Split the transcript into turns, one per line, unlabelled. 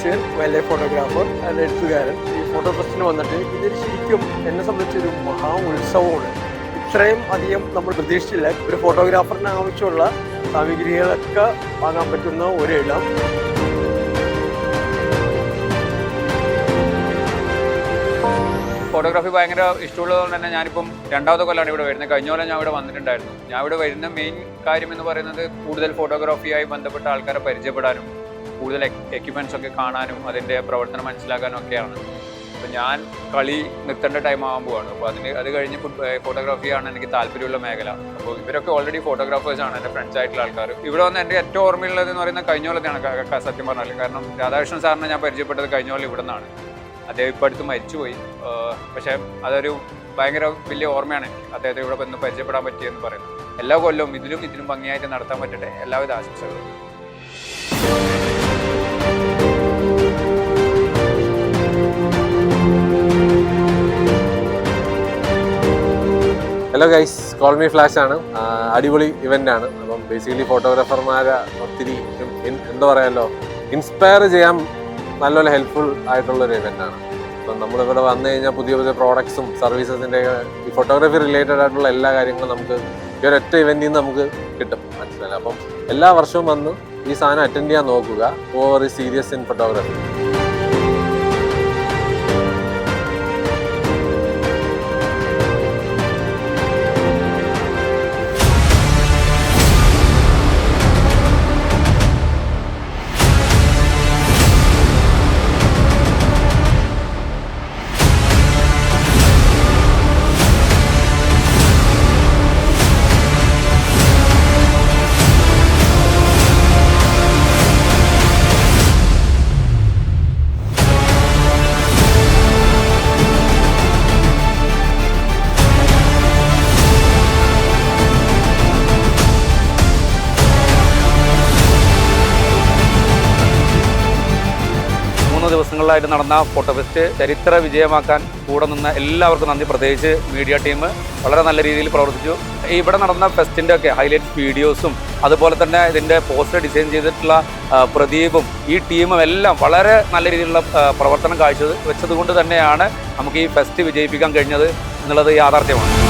Basheer, wild photographer and എഴുത്തുകാരൻ. ഈ photo ഫെസ്റ്റിന് വന്നിട്ട് ഇതൊരു ശരിക്കും എന്നെ സംബന്ധിച്ചൊരു മഹാ ഉത്സവമാണ്. ഇത്രയും അധികം നമ്മൾ പ്രതീക്ഷിച്ചില്ല. ഒരു ഫോട്ടോഗ്രാഫറിന് ആവശ്യമുള്ള സാമഗ്രികളൊക്കെ വാങ്ങാൻ പറ്റുന്ന ഒരു ഇടം.
ഫോട്ടോഗ്രാഫി ഭയങ്കര ഇഷ്ടമുള്ളതുകൊണ്ട് തന്നെ ഞാനിപ്പം രണ്ടാമത്തെ കൊല്ലമാണ് ഇവിടെ വരുന്നത്. കഴിഞ്ഞ കൊല്ലം ഞാൻ ഇവിടെ വന്നിട്ടുണ്ടായിരുന്നു. ഞാൻ ഇവിടെ വരുന്ന മെയിൻ കാര്യം എന്ന് പറയുന്നത് കൂടുതൽ ഫോട്ടോഗ്രാഫിയായി ബന്ധപ്പെട്ട ആൾക്കാരെ പരിചയപ്പെടാനും കൂടുതൽ എക്യുപ്മെൻറ്റ്സ് ഒക്കെ കാണാനും അതിൻ്റെ പ്രവർത്തനം മനസ്സിലാക്കാനും ഒക്കെയാണ്. അപ്പോൾ ഞാൻ കളി നിർത്തേണ്ട ടൈം ആകാൻ പോവാണ്. അപ്പോൾ അത് കഴിഞ്ഞ് ഫോട്ടോഗ്രാഫിയാണ് എനിക്ക് താല്പര്യമുള്ള മേഖല. അപ്പോൾ ഇവരൊക്കെ ഓൾറെഡി ഫോട്ടോഗ്രാഫേഴ്സാണ്, എൻ്റെ ഫ്രണ്ട്സ് ആയിട്ടുള്ള ആൾക്കാർ. ഇവിടെ വന്ന് എൻ്റെ ഏറ്റവും ഓർമ്മയുള്ളത് എന്ന് പറയുന്നത് കഴിഞ്ഞ കൊല്ലത്തെയാണ് സത്യം പറഞ്ഞാൽ. കാരണം രാധാകൃഷ്ണൻ സാറിനെ ഞാൻ പരിചയപ്പെട്ടത് കഴിഞ്ഞ കൊല്ലം ഇവിടെ നിന്നാണ്. അദ്ദേഹം ഇപ്പോൾ അടുത്ത് മരിച്ചുപോയി. പക്ഷേ അതൊരു ഭയങ്കര വലിയ ഓർമ്മയാണ് എനിക്ക് അദ്ദേഹത്തെ ഇവിടെ വന്ന് പരിചയപ്പെടാൻ പറ്റിയെന്ന് പറയുന്നത്. എല്ലാ കൊല്ലവും ഇതിലും ഭംഗിയായിട്ട് നടത്താൻ പറ്റട്ടെ. എല്ലാവിധ ആശംസകളും.
Hello guys, call me flash ആണ്. അടിപൊളി ഇവൻ്റ് ആണ്. അപ്പം ബേസിക്കലി ഫോട്ടോഗ്രാഫർമാരെ ഒത്തിരി എന്താ പറയാമല്ലോ, ഇൻസ്പയർ ചെയ്യാൻ നല്ലപോലെ ഹെൽപ്ഫുൾ ആയിട്ടുള്ളൊരു ഇവൻ്റാണ്. അപ്പം നമ്മളിവിടെ വന്നു കഴിഞ്ഞാൽ പുതിയ പുതിയ പ്രോഡക്ട്സും സർവീസസിൻ്റെ ഈ ഫോട്ടോഗ്രാഫി റിലേറ്റഡ് ആയിട്ടുള്ള എല്ലാ കാര്യങ്ങളും നമുക്ക് ഈ ഒരൊറ്റ ഇവൻറ്റിൽ നിന്ന് നമുക്ക് കിട്ടും, മനസ്സിലായി. അപ്പം എല്ലാ വർഷവും വന്ന് ഈ സാധനം അറ്റൻഡ് ചെയ്യാൻ നോക്കുക. Over serious in photography.
ദിവസങ്ങളിലായിട്ട് നടന്ന ഫോട്ടോ ഫെസ്റ്റ് ചരിത്ര വിജയമാക്കാൻ കൂടെ നിന്ന് എല്ലാവർക്കും നന്ദി. പ്രത്യേകിച്ച് മീഡിയ ടീം വളരെ നല്ല രീതിയിൽ പ്രവർത്തിച്ചു. ഇവിടെ നടന്ന ഫെസ്റ്റിൻ്റെ ഒക്കെ ഹൈലൈറ്റ്സ് വീഡിയോസും അതുപോലെ തന്നെ ഇതിൻ്റെ പോസ്റ്റർ ഡിസൈൻ ചെയ്തിട്ടുള്ള പ്രദീപും ഈ ടീമും എല്ലാം വളരെ നല്ല രീതിയിലുള്ള പ്രവർത്തനം കാഴ്ചവെച്ചത് കൊണ്ട് തന്നെയാണ് നമുക്ക് ഈ ഫെസ്റ്റ് വിജയിപ്പിക്കാൻ കഴിഞ്ഞത് എന്നുള്ളത് യാഥാർത്ഥ്യമാണ്.